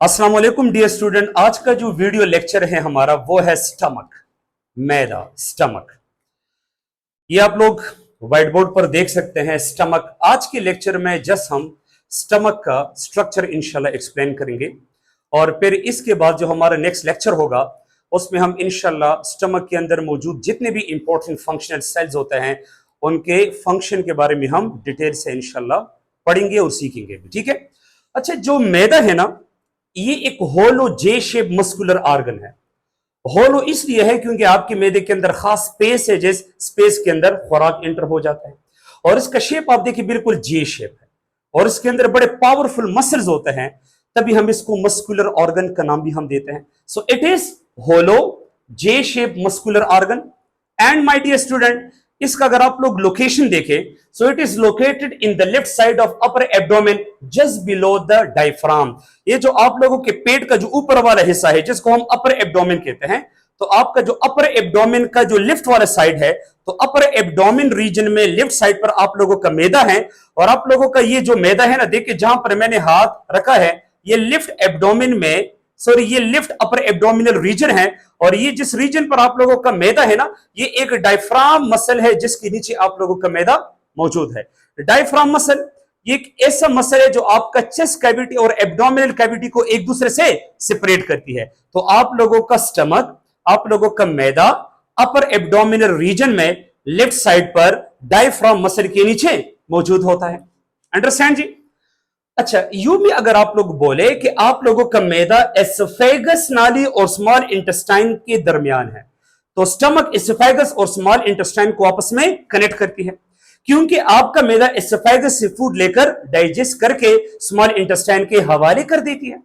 अस्सलाम वालेकुम dear student. आज का जो वीडियो लेक्चर है हमारा वो है स्टमक, मैदा, स्टमक। ये आप लोग व्हाइट बोर्ड पर देख सकते हैं स्टमक। आज के लेक्चर में जस्ट हम स्टमक का स्ट्रक्चर इंशाल्लाह एक्सप्लेन करेंगे और फिर इसके बाद जो हमारा नेक्स्ट लेक्चर होगा उसमें हम इंशाल्लाह स्टमक के अंदर मौजूद जितने भी इंपॉर्टेंट फंक्शनल सेल्स होते हैं उनके फंक्शन के बारे में हम डिटेल से इंशाल्लाह पढ़ेंगे और सीखेंगे भी। ठीक है। अच्छा, जो मैदा है ना, ये एक होलो जे शेप मस्कुलर ऑर्गन है। होलो इसलिए है क्योंकि आपके मैदे के अंदर खास स्पेस है, जिस स्पेस के अंदर खुराक एंटर हो जाता है और इसका शेप आप देखिए बिल्कुल जे शेप है और इसके अंदर बड़े पावरफुल मसल्स होते हैं, तभी हम इसको मस्कुलर ऑर्गन का नाम भी हम देते हैं। So it is hollow J shape muscular organ and my dear student, इसका अगर आप लोग लोकेशन देखें, so it is located in the left side of upper abdomen just below the diaphragm. ये जो आप लोगों के पेट का जो ऊपर वाला हिस्सा है जिसको हम अपर एब्डोमेन कहते हैं, तो आपका जो अपर एब्डोमेन का जो लेफ्ट वाला साइड है, तो अपर एब्डोमेन रीजन में लेफ्ट साइड पर आप लोगों का मैदा है। और आप लोगों का ये जो मैदा है ना, देखिए जहां पर मैंने हाथ रखा है, ये लेफ्ट एब्डोमेन में, सॉरी ये लेफ्ट अपर एब्डोमिनल रीजन है और ये जिस रीजन पर आप लोगों का मैदा है ना, ये एक डायफ्राम मसल है जिसके नीचे आप लोगों का मैदा मौजूद है। डायफ्राम मसल ये एक ऐसा मसल है जो आपका चेस्ट कैविटी और एब्डोमिनल कैविटी को एक दूसरे से सेपरेट करती है। तो आप लोगों का स्टमक, आप लोगों का मैदा अपर एब्डोमिनल रीजन में लेफ्ट साइड पर डायफ्राम मसल के नीचे मौजूद होता है। अंडरस्टैंड जी? अच्छा, यूं भी अगर आप लोग बोले कि आप लोगों का मैदा एसोफेगस नाली और स्मॉल इंटेस्टाइन के दरमियान है, तो स्टमक एसोफेगस और स्मॉल इंटेस्टाइन को आपस में कनेक्ट करती है, क्योंकि आपका मैदा एसोफेगस से फूड लेकर डाइजेस्ट करके स्मॉल इंटेस्टाइन के हवाले कर देती है।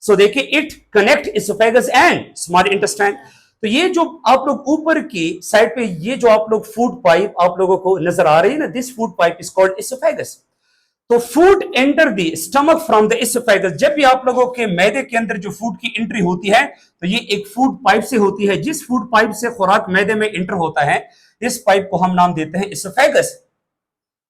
सो देखिए, it connect oesophagus and small intestine. तो ये जो आप लोग ऊपर की साइड पे ये जो आप लोग फूड पाइप आप लोगों को नजर आ रही है ना, this food pipe is called oesophagus. तो food enter the stomach from the oesophagus. जब भी आप लोगों के मैदे के अंदर जो फूड की एंट्री होती है, तो ये एक फूड पाइप से होती है। जिस फूड पाइप से खुराक मैदे में एंटर होता है, इस पाइप को हम नाम देते हैं एसोफेगस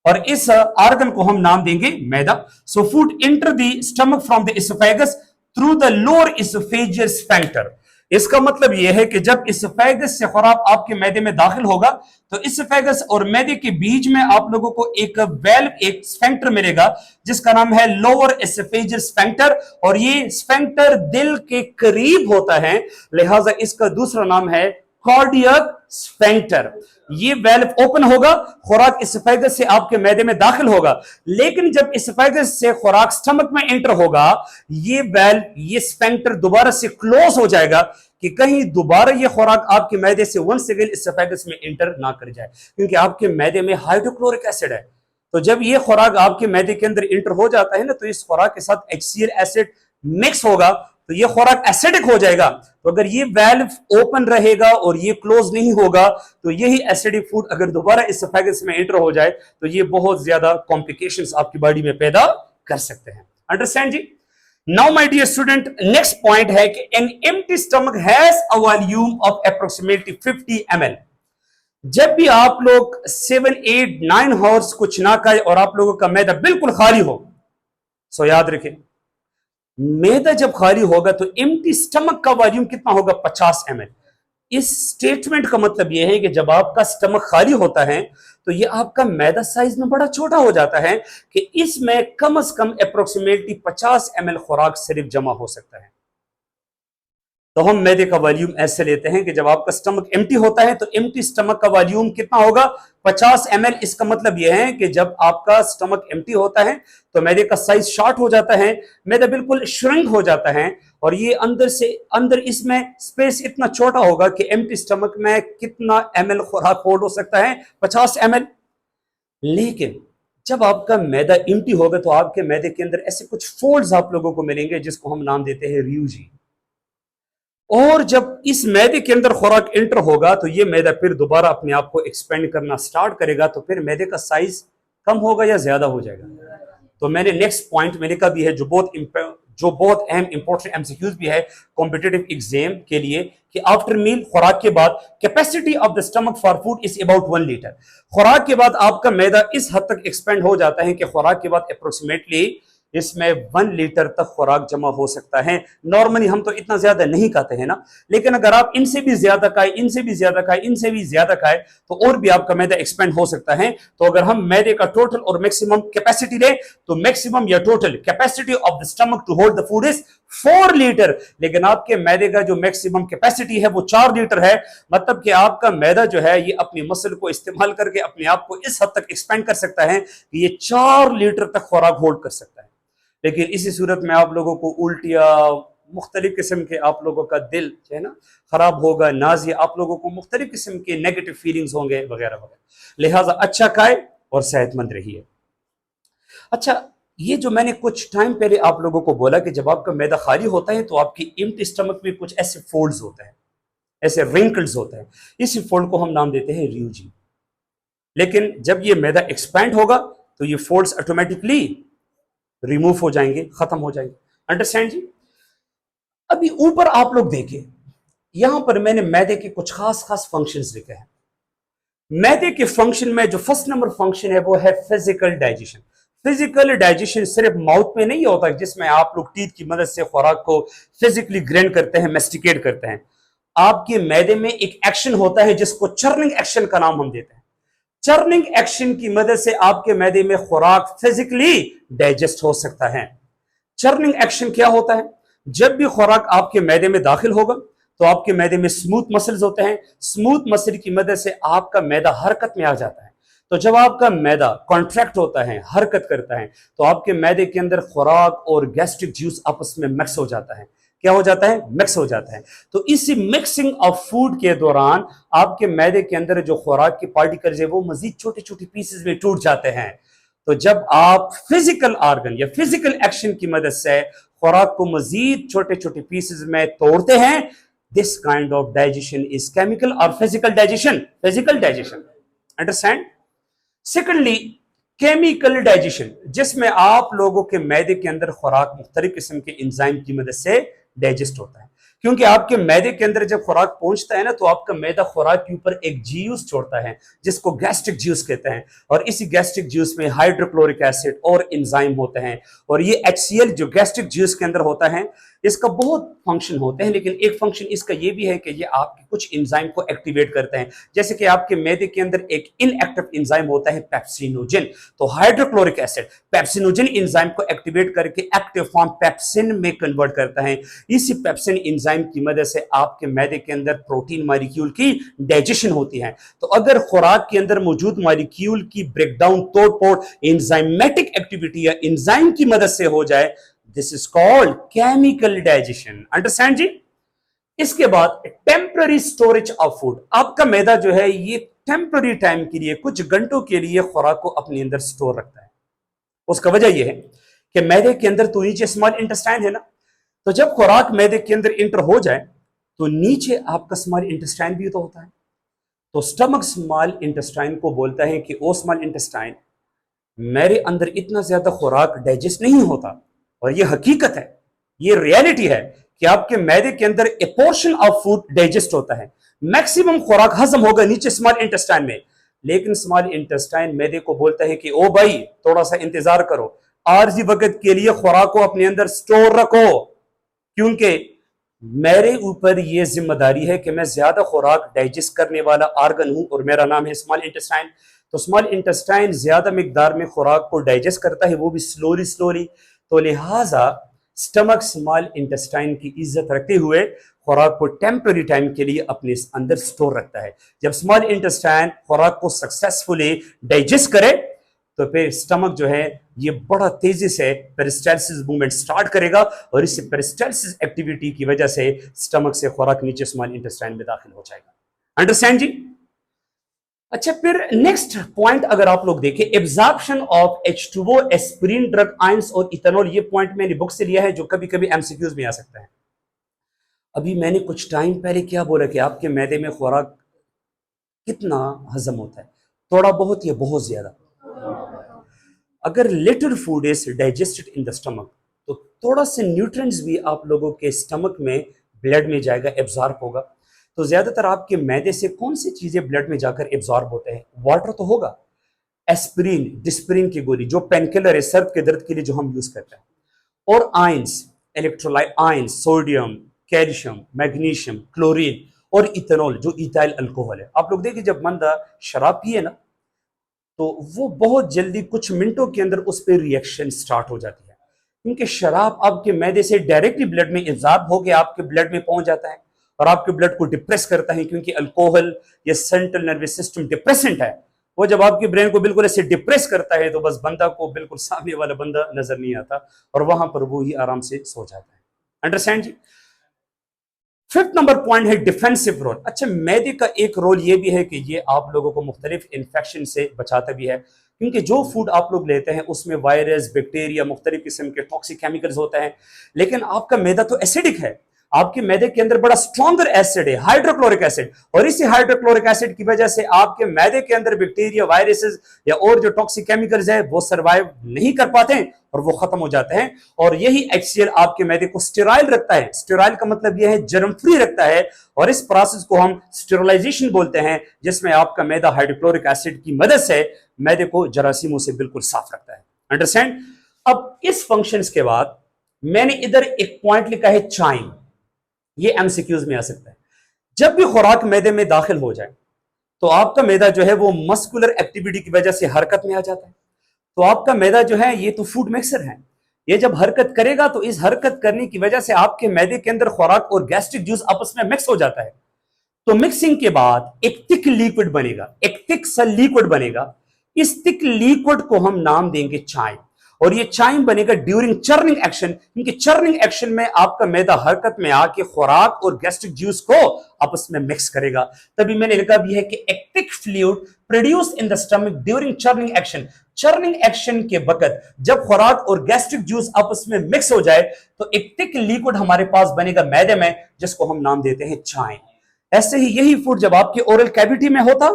और इस ऑर्गन को हम नाम देंगे मैदा। So food enter the stomach from the oesophagus through the lower oesophageal sphincter. इसका मतलब यह है कि जब एसोफेगस से खुराक आपके मैदे में दाखिल होगा, तो एसोफेगस और मैदे के बीच में आप लोगों को एक वेल्व, एक स्फिंक्टर मिलेगा जिसका नाम है लोअर एसोफेजियल स्फिंक्टर और ये स्फिंक्टर दिल के करीब होता है, लिहाजा इसका दूसरा नाम है कार्डियक स्फिंक्टर। ये वेल्व ओपन होगा, खुराक एसोफेगस से आपके मैदे में दाखिल होगा, लेकिन जब एसोफेगस से खुराक स्टमक में एंटर होगा, ये वेल्व, ये स्फिंक्टर दोबारा से क्लोज हो जाएगा कि कहीं दोबारा ये खुराक आपके मैदे से वंस अगेन एसोफेगस में एंटर ना कर जाए, क्योंकि आपके मैदे में हाइड्रोक्लोरिक एसिड है। तो जब ये खुराक आपके मैदे के अंदर एंटर हो जाता है ना, तो इस खुराक के साथ HCl एसिड मिक्स होगा, तो ये खुराक एसिडिक हो जाएगा। तो अगर ये वेल्व ओपन रहेगा और ये क्लोज नहीं होगा, तो यही एसिडिक फूड अगर दोबारा एसोफेगस में एंटर हो जाए, तो ये बहुत ज्यादा कॉम्प्लिकेशंस आपकी बॉडी में पैदा कर सकते हैं। अंडरस्टैंड जी? Now my dear student, next point है कि an empty stomach has a volume of approximately 50 ml। जब भी आप लोग 7, 8, 9 हॉर्स कुछ ना खाए और आप लोगों का मैदा बिल्कुल खाली हो, सो याद रखें, मैदा जब खाली होगा तो एम्प्टी स्टमक का वॉल्यूम कितना होगा? 50 ml। इस स्टेटमेंट का मतलब यह है कि जब आपका स्टमक खाली होता है तो यह आपका मैदा साइज में बड़ा छोटा हो जाता है कि इसमें कम से कम अप्रोक्सीमेटली 50 ml खुराक सिर्फ जमा हो सकता है। तो हम मैदे का वॉल्यूम ऐसे लेते हैं कि जब आपका स्टमक एम्प्टी होता है तो एम्प्टी स्टमक का वॉल्यूम कितना होगा? 50 ml। इसका मतलब यह है कि जब आपका स्टमक एम्प्टी होता है तो मैदे का साइज शॉर्ट हो जाता है, मैदा बिल्कुल श्रिंक हो जाता है और ये अंदर से अंदर इसमें स्पेस इतना छोटा होगा कि एम्प्टी स्टमक में कितना ml खुराक होल्ड हो सकता है? 50 ml। लेकिन जब आपका मैदा एम्प्टी होगा तो आपके मैदे के अंदर ऐसे कुछ फोल्ड्स आप लोगों को मिलेंगे जिसको हम नाम देते हैं रियूजी। और जब इस मैदे के अंदर खुराक एंटर होगा तो ये मैदा फिर दोबारा अपने आप को एक्सपेंड करना स्टार्ट करेगा, तो फिर मैदे का साइज कम होगा या ज्यादा हो जाएगा? तो मैंने नेक्स्ट पॉइंट मैंने कहा भी है जो बहुत अहम इंपॉर्टेंट एमसीक्यूज भी है कॉम्पिटिटिव एग्जाम के लिए, कि आफ्टर मील, खुराक के बाद, capacity of the stomach for food is about 1 litre. खुराक के बाद आपका मैदा इस हद तक एक्सपेंड हो जाता है कि खुराक के बाद अप्रोक्सीमेटली इसमें 1 लीटर तक खुराक जमा हो सकता है। नॉर्मली हम तो इतना ज्यादा नहीं खाते हैं ना, लेकिन अगर आप इनसे भी ज्यादा खाए, इनसे भी ज्यादा खाए, इनसे भी ज्यादा खाए तो और भी आपका मैदा एक्सपेंड हो सकता है। तो अगर हम मैदे का टोटल और मैक्सिमम कैपेसिटी लें तो मैक्सिमम या total capacity of the stomach to hold the food is 4 litre, लेकिन आपके मैदे का जो मैक्सिमम कैपेसिटी है वो 4 लीटर है। मतलब कि आपका मैदा जो है ये अपनी मसल को इस्तेमाल करके अपने आप को इस हद तक एक्सपेंड कर सकता है कि ये 4 लीटर तक खुराक होल्ड कर सकता है। लेकिन इसी सूरत में आप लोगों को उल्टिया, मुख्तलिफ किस्म के आप लोगों का दिल जो है ना खराब होगा, नाजिया, आप लोगों को मुख्तलिफ किस्म के नेगेटिव फीलिंग्स होंगे वगैरह वगैरह। लिहाजा अच्छा खाए और सेहतमंद रहिए। अच्छा, ये जो मैंने कुछ टाइम पहले आप लोगों को बोला कि जब आपका मैदा खाली होता है तो आपकी एम्प्टी स्टमक में कुछ ऐसे फोल्ड्स होते हैं, ऐसे रिंकल्स होते हैं, इसी फोल्ड को हम नाम देते हैं रियूजी। लेकिन जब ये मैदा एक्सपैंड होगा तो ये फोल्ड्स ऑटोमेटिकली रिमूव हो जाएंगे, खत्म हो जाएंगे। अंडरस्टैंड जी? अभी ऊपर आप लोग देखिए, यहां पर मैंने मैदे के कुछ खास खास फंक्शंस लिखे हैं। मैदे के फंक्शन में जो फर्स्ट नंबर फंक्शन है वो है फिजिकल डाइजेशन। फिजिकल डाइजेशन सिर्फ माउथ में नहीं होता जिसमें आप लोग टीथ की मदद से खुराक को फिजिकली ग्रेंड करते हैं, मेस्टिकेट करते हैं। आपके मैदे में एक एक्शन होता है जिसको चर्निंग एक्शन का नाम हम देते हैं। चर्निंग एक्शन की मदद से आपके मैदे में खुराक फिजिकली डाइजेस्ट हो सकता है। चर्निंग एक्शन क्या होता है? जब भी खुराक आपके मैदे में दाखिल होगा तो आपके मैदे में स्मूथ मसल्स होते हैं, स्मूथ मसल की मदद से आपका मैदा हरकत में आ जाता है। तो जब आपका मैदा कॉन्ट्रैक्ट होता है, हरकत करता है, तो आपके मैदे के अंदर खुराक और गैस्ट्रिक जूस आपस में मिक्स हो जाता है। क्या हो जाता है? मिक्स हो जाता है। तो इसी मिक्सिंग ऑफ फूड के दौरान आपके मैदे के अंदर जो खुराक के पार्टिकल्स है वो मजीद छोटे छोटे पीसेस में टूट जाते हैं। तो जब आप फिजिकल ऑर्गन या फिजिकल एक्शन की मदद से खुराक को मजीद छोटे छोटे पीसेस में तोड़ते हैं, this kind of digestion is chemical और physical digestion. Physical digestion, understand? Secondly, chemical digestion, जिसमें आप लोगों के मैदे के अंदर खुराक मुख्तलिफ किस्म के एंजाइम की मदद से डाइजेस्ट होता है। क्योंकि आपके मैदे के अंदर जब खुराक पहुंचता है ना तो आपका मैदा खुराक के ऊपर एक जूस छोड़ता है जिसको गैस्ट्रिक जूस कहते हैं, और इसी गैस्ट्रिक जूस में हाइड्रोक्लोरिक एसिड और एंजाइम होते हैं। और ये HCl जो गैस्ट्रिक जूस के अंदर होता है इसका बहुत फंक्शन होते हैं, लेकिन एक फंक्शन इसका ये भी है कि ये आपके कुछ एंजाइम को एक्टिवेट करते हैं। जैसे कि आपके मैदे के अंदर एक इनएक्टिव एंजाइम होता है पेप्सिनोजन, तो हाइड्रोक्लोरिक एसिड पेप्सिनोजन एंजाइम को एक्टिवेट करके एक्टिव फॉर्म पेप्सिन में कन्वर्ट करता है। इसी पेप्सिन एंजाइम की मदद से आपके मैदे के अंदर प्रोटीन मॉलिक्यूल की डाइजेशन होती है। तो अगर खुराक के अंदर मौजूद मॉलिक्यूल की ब्रेकडाउन, तोड़-फोड़ एंजाइमेटिक एक्टिविटी या एंजाइम की मदद से हो जाए, this is called chemical digestion. Understand जी? इसके बाद टेम्पररी स्टोरेज ऑफ फूड। आपका मैदा जो है ये टेम्पररी टाइम के लिए, कुछ घंटों के लिए खुराक को अपने अंदर स्टोर रखता है। उसका वजह यह है कि मैदे के अंदर तो नीचे स्मॉल इंटेस्टाइन है ना, तो जब खुराक मैदे के अंदर इंटर हो जाए तो नीचे आपका स्मॉल इंटेस्टाइन भी तो होता है। तो स्टमक स्मॉल इंटेस्टाइन को बोलता है कि ओ स्मॉल इंटेस्टाइन, मेरे अंदर इतना ज्यादा खुराक डाइजेस्ट नहीं होता। और ये हकीकत है, ये रियलिटी है कि आपके मैदे के अंदर ए पोर्शन ऑफ फूड डाइजेस्ट होता है, मैक्सिमम खुराक हजम होगा नीचे स्मॉल इंटेस्टाइन में। लेकिन स्मॉल इंटेस्टाइन मैदे को बोलता है कि ओ भाई थोड़ा सा इंतजार करो, आरजी वक्त के लिए खुराक को अपने अंदर स्टोर रखो, क्योंकि मेरे ऊपर यह जिम्मेदारी है कि मैं ज्यादा खुराक डाइजेस्ट करने वाला ऑर्गन हूं और मेरा नाम है स्मॉल इंटेस्टाइन। तो स्मॉल इंटेस्टाइन ज्यादा मिकदार में खुराक को डाइजेस्ट करता है, वो भी स्लोली स्लोली। तो लिहाजा स्टमक स्मॉल इंटेस्टाइन की इज्जत रखते हुए खुराक को टेम्पररी टाइम के लिए अपने अंदर स्टोर रखता है। जब स्मॉल इंटेस्टाइन खुराक को सक्सेसफुली डाइजेस्ट करे तो फिर स्टमक जो है ये बड़ा तेजी से पेरिस्टाल्सिस मूवमेंट स्टार्ट करेगा, और इस पेरिस्टाल्सिस एक्टिविटी की वजह से स्टमक से खुराक नीचे स्मॉल इंटेस्टाइन में दाखिल हो जाएगा। अंडरस्टैंड जी? अच्छा, फिर नेक्स्ट पॉइंट अगर आप लोग देखें, absorption of H2O, aspirin, drug ions और इथेनॉल। ये पॉइंट मैंने बुक से लिया है जो कभी कभी एमसीक्यूज में आ सकता है। अभी मैंने कुछ टाइम पहले क्या बोला कि आपके मैदे में खुराक कितना हजम होता है? थोड़ा बहुत या बहुत ज्यादा? अगर little food is digested in the stomach तो थोड़ा से न्यूट्रिएंट्स भी आप लोगों के स्टमक में, ब्लड में जाएगा, एब्जॉर्ब होगा। तो ज्यादातर आपके मैदे से कौन सी चीजें ब्लड में जाकर एब्जॉर्ब होते हैं? वाटर तो होगा, एस्पिरिन, डिस्पिरिन की गोली जो पेनकिलर है सर्द के दर्द के लिए जो हम यूज करते हैं, और ions, electrolyte ions, sodium, calcium, magnesium, chlorine और इथेनॉल जो इथाइल अल्कोहल है। आप लोग देखिए जब बंदा शराब पिए ना तो वो बहुत जल्दी कुछ मिनटों के अंदर उस पर रिएक्शन स्टार्ट हो जाती है, क्योंकि शराब आपके मैदे से डायरेक्टली ब्लड में एब्जॉर्ब होकर आपके ब्लड में पहुंच जाता है और आपके ब्लड को डिप्रेस करता है, क्योंकि अल्कोहल या सेंट्रल नर्वस सिस्टम डिप्रेसेंट है। वो जब आपके ब्रेन को बिल्कुल ऐसे डिप्रेस करता है तो बस बंदा को बिल्कुल सामने वाला बंदा नजर नहीं आता और वहां पर वो ही आराम से सो जाता है। अंडरस्टैंड जी। फिफ्थ नंबर पॉइंट है डिफेंसिव रोल। अच्छा, मैदे का एक रोल ये भी है कि ये आप लोगों को मुख्तलिफ इन्फेक्शन से बचाता भी है, क्योंकि जो फूड आप लोग लेते हैं उसमें वायरस, बैक्टीरिया, मुख्तलिफ किस्म के टॉक्सिक केमिकल्स होते हैं, लेकिन आपका मैदा तो एसिडिक है। आपके मैदे के अंदर बड़ा स्ट्रॉन्गर एसिड है, हाइड्रोक्लोरिक एसिड, और इसी हाइड्रोक्लोरिक एसिड की वजह से आपके मैदे के अंदर बैक्टीरिया, वायरसेस या और जो टॉक्सिक केमिकल्स है वो सर्वाइव नहीं कर पाते हैं और वो खत्म हो जाते हैं। और यही HCl आपके मैदे को स्टेराइल रखता है। स्टेराइल का मतलब यह है जर्म फ्री रखता है, और इस प्रोसेस को हम स्टेरिलाइजेशन बोलते हैं, जिसमें आपका मैदा हाइड्रोक्लोरिक एसिड की मदद से मैदे को जरासीमों से बिल्कुल साफ रखता है। अंडरस्टैंड। अब इस फंक्शंस के बाद मैंने इधर एक पॉइंट लिखा है चाइम। ये एमसीक्यूज में आ सकता है। जब भी खुराक मैदे में दाखिल हो जाए तो आपका मैदा जो है वो मस्कुलर एक्टिविटी की वजह से हरकत में आ जाता है। तो आपका मैदा जो है ये तो फूड मिक्सर है, ये जब हरकत करेगा तो इस हरकत करने की वजह से आपके मैदे के अंदर खुराक और गैस्ट्रिक जूस आपस में मिक्स हो जाता है। तो मिक्सिंग के बाद एक थिक लिक्विड बनेगा, एक थिक सा लिक्विड बनेगा। इस थिक लिक्विड को हम नाम देंगे चाइम, और ये चाइम बनेगा ड्यूरिंग चर्निंग एक्शन, क्योंकि चर्निंग एक्शन में आपका मैदा हरकत में आके खुराक और गैस्ट्रिक जूस को आपस में मिक्स करेगा। तभी मैंने लिखा भी है कि एक thick fluid produce in the stomach during churning action. Churning action के वक्त जब खुराक और गैस्ट्रिक जूस आपस में मिक्स हो जाए तो एक थिक लिक्विड हमारे पास बनेगा मैदे में, जिसको हम नाम देते हैं चाइम। ऐसे ही यही फूड जब आपके ओरल कैविटी में होता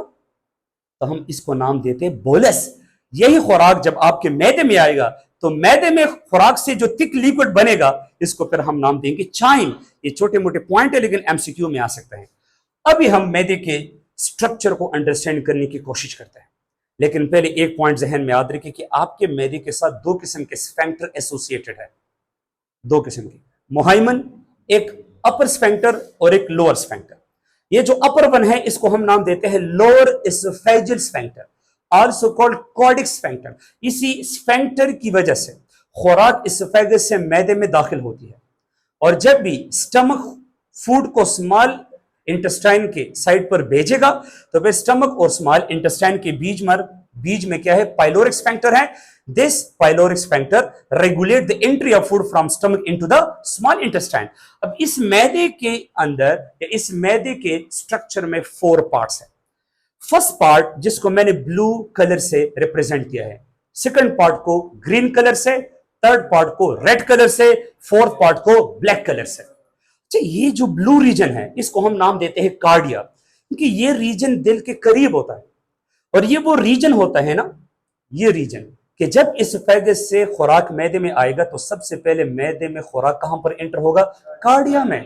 तो हम इसको नाम देते हैं बोलस। यही खुराक जब आपके मैदे में आएगा तो मैदे में खुराक से जो थिक लिक्विड बनेगा इसको फिर हम नाम देंगे चाइम। ये छोटे मोटे पॉइंट है लेकिन एमसीक्यू में आ सकते हैं। अभी हम मैदे के स्ट्रक्चर को अंडरस्टैंड करने की कोशिश करते हैं, लेकिन पहले एक पॉइंट जहन में याद रखिए कि आपके मैदे के साथ दो किस्म के स्फेंक्टर एसोसिएटेड है। दो किस्म के मोहाइमन, एक अपर स्फेंक्टर और एक लोअर स्फेंक्टर। ये जो अपर वन है इसको हम नाम देते हैं लोअर एसोफेजियल स्फेंक्टर, आल्सो कॉल्ड कॉर्डिक स्फेंक्टर। इसी स्फेंक्टर की वजह से खुराक एसोफेगस से मैदे में दाखिल होती है, और जब भी स्टमक फूड को स्मॉल इंटेस्टाइन के साइड पर भेजेगा तो फिर स्टमक और स्मॉल इंटेस्टाइन के बीच में क्या है, पाइलोरिक स्फेंक्टर है। This pyloric sphincter regulate the entry of food from stomach into the small intestine. अब इस मैदे के अंदर या इस मैदे के स्ट्रक्चर में 4 पार्ट्स है। फर्स्ट पार्ट जिसको मैंने ब्लू कलर से रिप्रेजेंट किया है, सेकंड पार्ट को ग्रीन कलर से, थर्ड पार्ट को रेड कलर से, फोर्थ पार्ट को ब्लैक कलर से। अच्छा, ये जो ब्लू रीजन है इसको हम नाम देते हैं कार्डिया, क्योंकि ये रीजन दिल के करीब होता है। और ये वो रीजन होता है ना, ये रीजन कि जब एसोफेगस से खुराक मैदे में आएगा तो सबसे पहले मैदे में खुराक कहां पर एंटर होगा, कार्डिया में,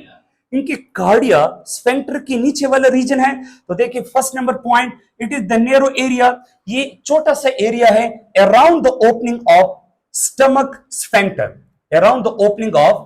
क्योंकि कार्डिया स्फेंक्टर के नीचे वाला रीजन है। तो देखिए first number point, it is the narrow area. ये छोटा सा एरिया है around the opening of stomach sphincter, around the opening of,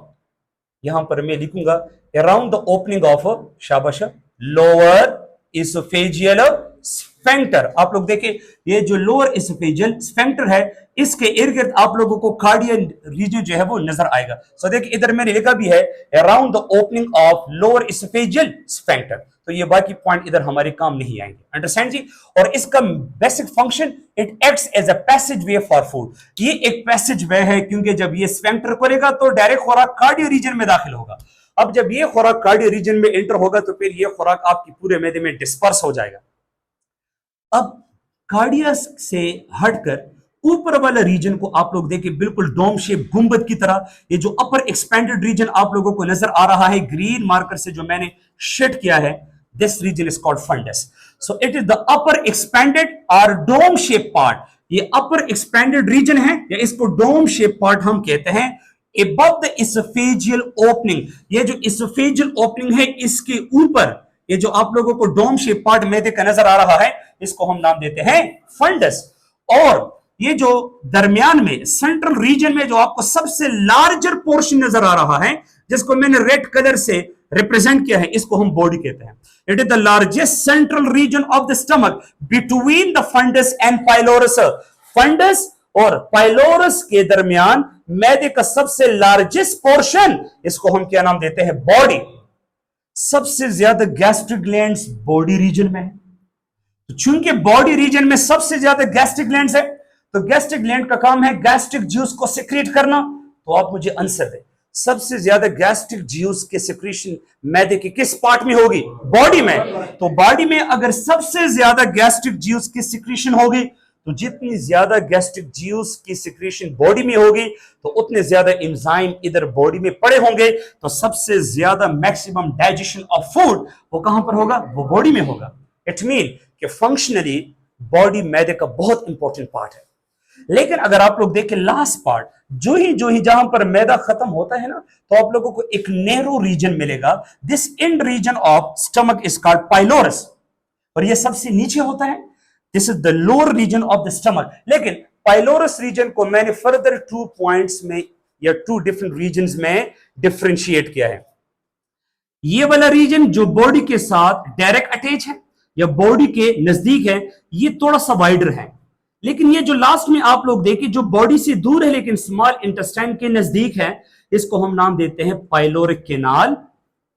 यहां पर मैं लिखूंगा अराउंड द ओपनिंग ऑफ, शाबाश, लोअर एसोफेजियल स्फेंक्टर। आप लोग देखिए ये जो लोअर एसोफेजियल स्फेंक्टर है इसके इर्द गिर्द आप लोगों को कार्डियल रीजन जो है वो नजर आएगा। सो देखिए इधर मैंने लिखा भी है around the opening of lower oesophageal sphincter. तो ये बाकी पॉइंट इधर हमारे काम नहीं आएंगे। अंडरस्टैंड जी। और इसका basic function, it acts as a passage way for food. ये एक पैसेज वे है क्योंकि जब ये स्फेंक्टर खोलेगा तो डायरेक्ट खुराक कार्डियो रीजन में दाखिल होगा। अब जब ये खुराक कार्डियो रीजन में एंटर होगा तो फिर ये खुराक आपकी पूरे मैदे में डिस्पर्स हो जाएगा। अब कार्डिया से हटकर ऊपर वाला रीजन को आप लोग देखिए बिल्कुल डोम शेप गुंबद की तरह, ये जो अपर एक्सपेंडेड रीजन आप लोगों को नजर आ रहा है ग्रीन मार्कर से जो मैंने शेड किया है, this region is called fundus. So it is the upper expanded और डोम शेप पार्ट। ये अपर एक्सपेंडेड रीजन है या इसको डोम शेप पार्ट हम कहते हैं। above the esophageal opening, ये जो esophageal opening है इसके ऊपर ये जो आप लोगों को डोम शेप पार्ट मैदे का नजर आ रहा है इसको हम नाम देते हैं फंडस। और ये जो दरमियान में सेंट्रल रीजन में जो आपको सबसे लार्जर पोर्शन नजर आ रहा है, जिसको मैंने रेड कलर से रिप्रेजेंट किया है, इसको हम बॉडी कहते हैं। It is the largest central region of the stomach between the fundus and pylorus. Fundus और पाइलोरस के दरमियान मैदे का सबसे लार्जेस्ट पोर्शन, इसको हम क्या नाम देते हैं? बॉडी। सबसे ज्यादा गैस्ट्रिक ग्लैंड्स बॉडी रीजन में है। तो चूंकि बॉडी रीजन में सबसे ज्यादा गैस्ट्रिक ग्लैंड्स है, तो गैस्ट्रिक ग्लैंड का काम है गैस्ट्रिक जूस को सिक्रीट करना। तो आप मुझे आंसर दें, सबसे ज्यादा गैस्ट्रिक जूस के सिक्रीशन मैदे के किस पार्ट में होगी? बॉडी में। तो बॉडी में अगर सबसे ज्यादा गैस्ट्रिक जूस की सिक्रीशन होगी, तो जितनी ज्यादा गैस्ट्रिक जूस की सिक्रीशन बॉडी में होगी, तो उतने ज्यादा एंजाइम इधर बॉडी में पड़े होंगे। तो सबसे ज्यादा मैक्सिमम डाइजेशन ऑफ फूड वो कहां पर होगा? वो बॉडी में होगा। इट मीन कि फंक्शनली बॉडी मैदे का बहुत इंपॉर्टेंट पार्ट है। लेकिन अगर आप लोग देखें लास्ट पार्ट, जो ही जहां पर मैदा खत्म होता है ना, तो आप लोगों को एक नैरो रीजन मिलेगा। This end region of stomach is called pylorus, और ये सबसे नीचे होता है। This is the lower region of the stomach. लेकिन पाइलोरस रीजन को मैंने फर्दर 2 पॉइंट्स में या 2 डिफरेंट रीजन्स में डिफरेंशिएट किया है। ये वाला रीजन जो बॉडी के साथ डायरेक्ट अटैच है या बॉडी के नजदीक है, ये थोड़ा सा वाइडर है। लेकिन ये जो लास्ट में आप लोग देखें, जो बॉडी से दूर है लेकिन स्मॉल इंटेस्टाइन के नजदीक है, इसको हम नाम देते हैं पाइलोरिक केनाल,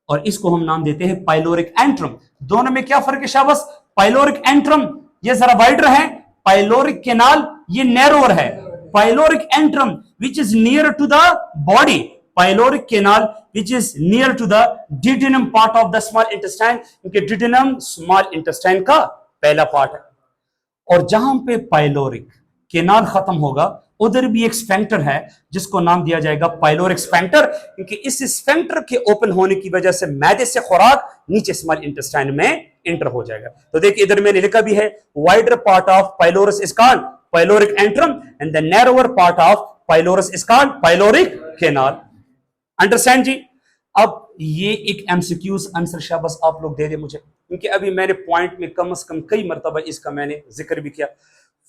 और इसको हम नाम देते हैं पाइलोरिक एंट्रम। दोनों में क्या फर्क है शाबाश? पाइलोरिक एंट्रम ये जरा वाइडर है, पाइलोरिक केनाल ये नैरोर है। Pyloric antrum which is near to the body, pyloric canal which is near to the duodenum part of the small intestine, क्योंकि duodenum small intestine का पहला पार्ट है। और जहां पे पाइलोरिक केनाल खत्म होगा, उधर भी एक स्फेंक्टर है जिसको नाम दिया जाएगा पाइलोरिक स्फेंक्टर, क्योंकि इस स्फेंक्टर के ओपन होने की वजह से मैदे से खुराक नीचे स्मॉल इंटेस्टाइन में एंटर हो जाएगा। तो देखिए इधर मैंने लिखा भी है, wider part of pylorus is called pyloric antrum and the narrower part of pylorus is called pyloric canal. Understand जी? अब ये एक एमसीक्यूज आंसर शाबाश आप लोग दे दे मुझे, क्योंकि अभी मैंने पॉइंट में कम से कम कई मरतबा इसका मैंने जिक्र भी किया।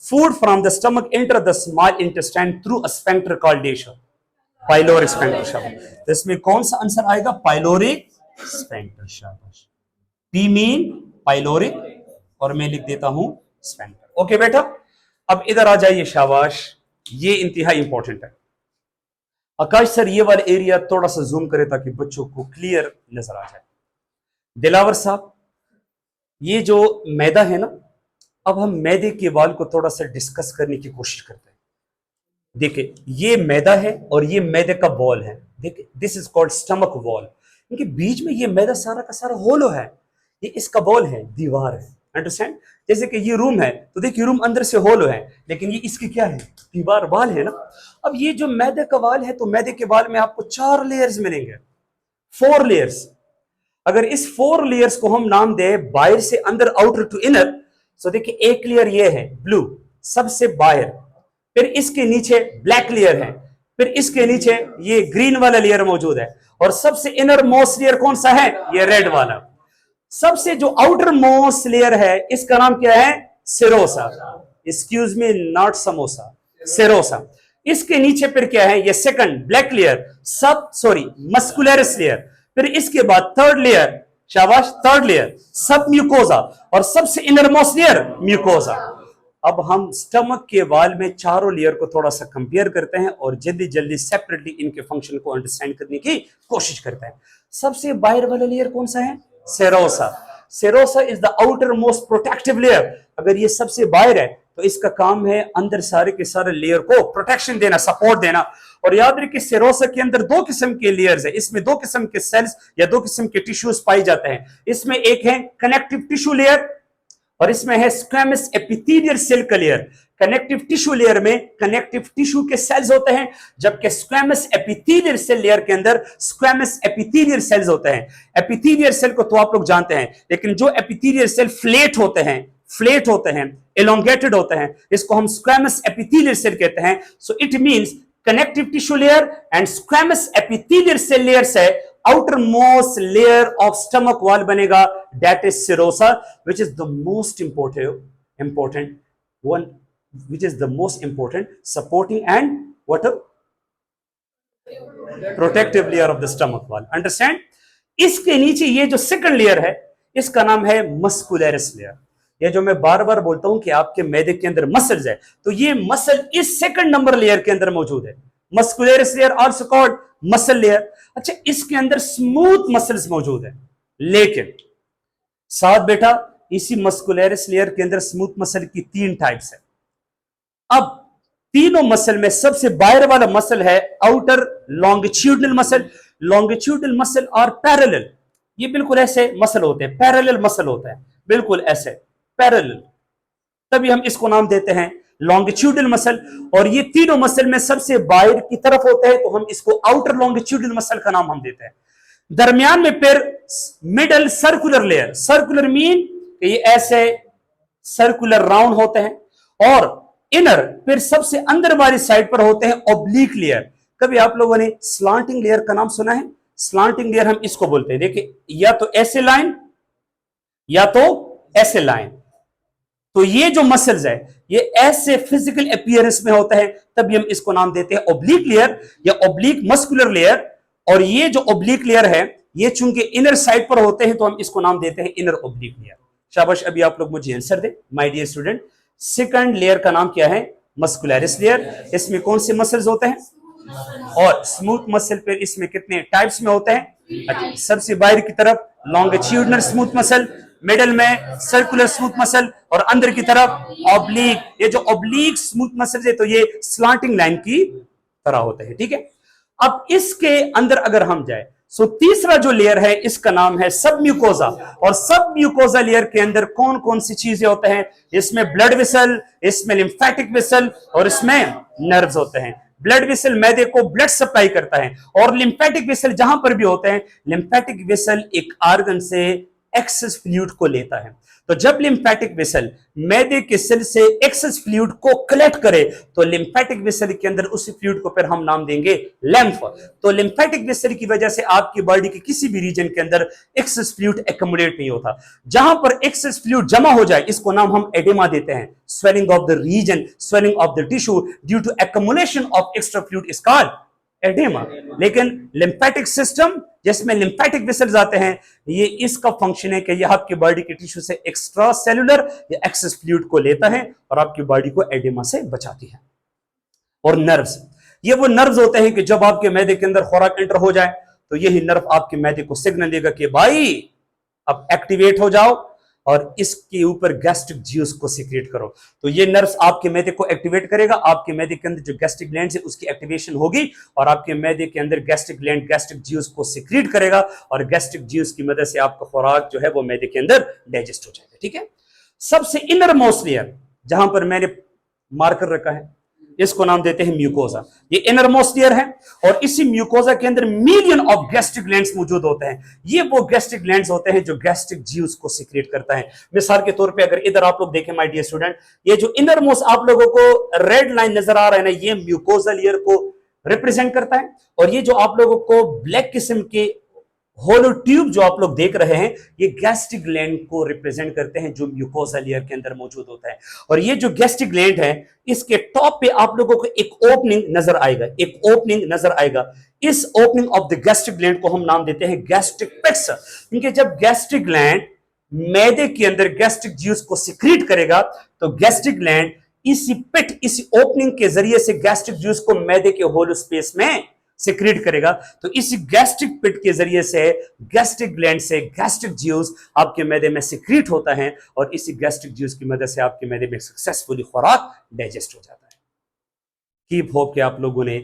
Food from the stomach enter the small intestine through a sphincter called डेशर, पाइलोरिक स्फेंक्टर शाबाश। तो इसमें कौन सा आंसर आएगा? पाइलोरिक स्फेंक्टर शाबाश। पी मीन पाइलोरिक और मैं लिख देता हूं स्फेंक्टर। ओके बेटा, अब इधर आ जाइए शाबाश, ये इंतहाई इंपॉर्टेंट है। आकाश सर ये वाला एरिया थोड़ा सा जूम करे ताकि बच्चों को क्लियर नजर आ जाए। दिलावर साहब, ये जो मैदा है ना, अब हम मैदे के वाल को थोड़ा सा डिस्कस करने की कोशिश करते हैं। देखिए ये मैदा है और ये मैदे का बॉल है। देखिए this is called stomach wall, क्योंकि बीच में ये मैदा सारा का सारा होलो है, ये इसका बॉल है, दीवार है। अंडरस्टैंड? जैसे कि ये रूम है, तो देखिए रूम अंदर से होलो है, लेकिन ये इसकी क्या है? दीवार, वाल है ना। अब ये जो मैदे का वाल है, तो मैदे के वाल में आपको 4 लेयर्स मिलेंगे, 4 लेयर्स। अगर इस 4 लेयर्स को हम नाम दें बाहर से अंदर, आउटर टू इनर, तो देखिए एक लेयर ये है ब्लू, सबसे बाहर, फिर इसके नीचे ब्लैक लेयर है, फिर इसके नीचे ये ग्रीन वाला लेयर मौजूद है, और सबसे इनर मोस्ट लेयर कौन सा है? ये रेड वाला। सबसे जो आउटर मोस्ट लेयर है, इसका नाम क्या है? Serosa. Excuse me, not samosa, serosa. इसके नीचे फिर क्या है? ये second black layer, muscularis layer. फिर इसके बाद थर्ड लेयर, शाबाश, थर्ड लेयर सब म्यूकोजा, और सबसे इनर मोस्ट लेयर म्यूकोजा। अब हम स्टमक के वाल में चारों लेयर को थोड़ा सा कंपेयर करते हैं और जल्दी जल्दी सेपरेटली इनके फंक्शन को अंडरस्टैंड करने की कोशिश करते हैं। सबसे बाहर वाला लेयर कौन सा है? Serosa. Serosa is the outer most protective layer. अगर ये सबसे बाहर है, तो इसका काम है अंदर सारे के सारे लेयर को प्रोटेक्शन देना, सपोर्ट देना। और याद रखिए सेरोसा के अंदर 2 किस्म के लेयर्स है, इसमें 2 किस्म के सेल्स या 2 किस्म के टिश्यूज पाए जाते हैं। इसमें एक है कनेक्टिव टिश्यू लेयर और इसमें है स्क्वैमस एपिथेलियल सेल का लेयर। कनेक्टिव टिश्यू लेयर में कनेक्टिव टिश्यू के सेल्स होते हैं, जबकि स्क्वैमस एपिथेलियल सेल लेयर के अंदर स्क्वैमस एपिथेलियल सेल्स होते हैं। एपिथेलियल सेल को तो आप लोग जानते हैं, लेकिन जो एपिथेलियल सेल फ्लेट होते हैं, एलोंगेटेड होते हैं, इसको हम स्क्वैमस एपिथेलियल सेल कहते हैं। So it means connective tissue layer and squamous epithelial cell layer से outermost layer of stomach wall बनेगा, that is serosa, which is the most important one which is the most important, supporting and what a protective layer of the stomach wall. Understand? इसके नीचे ये जो second layer है, इसका नाम है muscularis layer. ये जो मैं बार बार बोलता हूं कि आपके मैदे के अंदर मसल्स है, तो ये मसल इस सेकंड नंबर लेयर के अंदर मौजूद है। Muscularis layer also called muscle layer. अच्छा, इसके अंदर स्मूथ मसल्स मौजूद है, लेकिन साथ बेटा इसी मस्कुलरिस लेयर के अंदर स्मूथ मसल की 3 टाइप्स है। अब तीनों मसल में सबसे बाहर वाला मसल है outer longitudinal muscle. Longitudinal muscle और पैरेलल, ये बिल्कुल ऐसे मसल होते हैं, पैरेलल मसल होता है, बिल्कुल ऐसे पैरेलल, तभी हम इसको नाम देते हैं लॉन्गिट्यूडनल मसल। और ये तीनों मसल में सबसे बाहर की तरफ होते हैं, तो हम इसको आउटर लॉन्गिट्यूडनल मसल का नाम हम देते हैं। दरमियान में फिर middle circular layer, circular mean ये ऐसे सर्कुलर राउंड होते हैं, और इनर फिर सबसे अंदर वाली साइड पर होते हैं ऑब्लिक लेयर। कभी आप लोगों ने स्लांटिंग लेयर का नाम सुना है? स्लांटिंग लेयर हम इसको बोलते हैं, देखिए या तो ऐसे लाइन या तो ऐसे लाइन। तो ये जो मसल्स है ये ऐसे फिजिकल अपीयरेंस में होता है, तभी हम इसको नाम देते हैं ऑब्लिक लेयर या ऑब्लिक मस्कुलर लेयर। और ये जो ऑब्लिक लेयर है ये चूंकि इनर साइड पर होते हैं, तो हम इसको नाम देते हैं इनर ऑब्लिक लेयर। शाबाश, अभी आप लोग मुझे आंसर दें my dear student. Second layer का नाम क्या है? Muscularis layer. इसमें कौन से मसल्स होते हैं? और स्मूथ मसल पे इसमें कितने टाइप्स में होते हैं? अच्छा, सबसे बाहर की तरफ लॉन्गिट्यूडनल स्मूथ मसल, मिडल में सर्कुलर स्मूथ मसल, और अंदर की तरफ ऑब्लिक। ये जो ऑब्लिक स्मूथ मसल है तो ये स्लांटिंग लाइन की तरह होते हैं, ठीक है। अब इसके अंदर अगर हम जाए, सो तीसरा जो लेयर है इसका नाम है सब म्यूकोजा। और सब म्यूकोजा लेयर के अंदर कौन कौन सी चीजें होते हैं? इसमें ब्लड वेसल, इसमें लिम्फेटिक वेसल, और इसमें नर्व्स होते हैं। ब्लड वेसल मैदे को ब्लड सप्लाई करता है, और लिम्फेटिक वेसल जहां पर भी होते हैं, लिम्फेटिक वेसल एक आर्गन से एक्सेस फ्लूइड को लेता है। तो जब लिम्फेटिक वेसल मैदे के सेल से एक्सेस फ्लूइड को कलेक्ट करे, तो लिम्फेटिक वेसल के अंदर उसी फ्लूइड को फिर हम नाम देंगे लिम्फ। तो लिम्फेटिक वेसल की वजह से आपकी बॉडी के किसी भी रीजन के अंदर एक्सेस फ्लूइड एक्युमुलेट नहीं होता। जहां पर एक्सेस फ्लूइड जमा हो जाए, इसको नाम हम एडेमा देते हैं, swelling of the region, swelling of the tissue due to accumulation of extra fluid is called edema. लेकिन लिम्फेटिक सिस्टम जिसमें लिम्फेटिक वेसल्स आते हैं, ये इसका फंक्शन है कि ये आपकी बॉडी के टिश्यू से एक्स्ट्रा सेलुलर या एक्सेस फ्लूइड को लेता है और आपकी बॉडी को एडेमा से बचाती है। और नर्व्स, ये वो नर्व्स होते हैं कि जब आपके मैदे के अंदर खुराक एंटर हो जाए, तो यही नर्व आपके मैदे को सिग्नल देगा कि भाई अब एक्टिवेट हो जाओ और इसके ऊपर गैस्ट्रिक जूस को सीक्रेट करो। तो ये नर्व्स आपके मैदे को एक्टिवेट करेगा, आपके मैदे के अंदर जो गैस्ट्रिक ग्लैंड है उसकी एक्टिवेशन होगी, और आपके मैदे के अंदर गैस्ट्रिक ग्लैंड गैस्ट्रिक जूस को सीक्रेट करेगा, और गैस्ट्रिक जूस की मदद से आपका खुराक जो है वो मैदे के अंदर डाइजेस्ट हो जाएगा, ठीक है। सबसे इनर मोस्ट लेयर जहां पर मैंने मार्कर रखा है, इसको नाम देते हैं म्यूकोजा। ये इनर मोस्ट लेयर है, और इसी म्यूकोजा के अंदर मिलियन ऑफ गैस्ट्रिक ग्लैंड्स मौजूद होते हैं। ये वो गैस्ट्रिक ग्लैंड्स होते हैं जो गैस्ट्रिक जूस को सीक्रेट करता है। मिसाल के तौर पे अगर इधर आप लोग देखें माय डियर स्टूडेंट, ये जो इनर मोस्ट आप लोगों को रेड लाइन नजर आ रहा है ना, ये म्यूकोजा लेयर को रिप्रेजेंट करता है। और ये जो आप लोगों को ब्लैक किस्म के होलो ट्यूब जो आप लोग देख रहे हैं, ये गैस्ट्रिक ग्लैंड को रिप्रेजेंट करते हैं जो म्यूकोसा लेयर के अंदर मौजूद होता है। और ये जो गैस्ट्रिक ग्लैंड है, इसके टॉप पे आप लोगों को एक ओपनिंग नजर आएगा, एक ओपनिंग नजर आएगा। इस opening of the gastric gland को हम नाम देते हैं गैस्ट्रिक पिट्स, क्योंकि जब गैस्ट्रिक ग्लैंड मैदे के अंदर गैस्ट्रिक जूस को सिक्रीट करेगा, तो गैस्ट्रिक ग्लैंड इसी पिट, इसी ओपनिंग के जरिए से गैस्ट्रिक जूस को मैदे के होलो स्पेस में सिक्रीट करेगा। तो इस गैस्ट्रिक पिट के जरिए से गैस्ट्रिक ग्लैंड से गैस्ट्रिक जूस आपके मैदे में सिक्रीट होता है, और इसी गैस्ट्रिक जूस की मदद से आपके मैदे में सक्सेसफुली खुराक डाइजेस्ट हो जाता है। कीप होप कि आप लोगों ने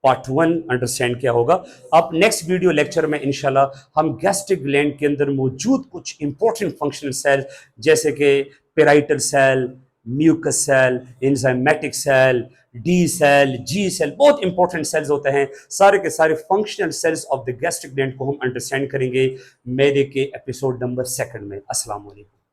पार्ट 1 अंडरस्टैंड किया होगा। अब नेक्स्ट वीडियो लेक्चर में इंशाल्लाह हम गैस्ट्रिक ग्लैंड के अंदर मौजूद कुछ इंपॉर्टेंट फंक्शनल सेल, जैसे कि parietal cell, mucus cell, enzymatic cell, D cell, G cell, बहुत इंपॉर्टेंट सेल्स होते हैं। सारे के सारे functional cells of the gastric gland को हम अंडरस्टैंड करेंगे मैदे के एपिसोड नंबर 2 में। अस्सलाम वालेकुम।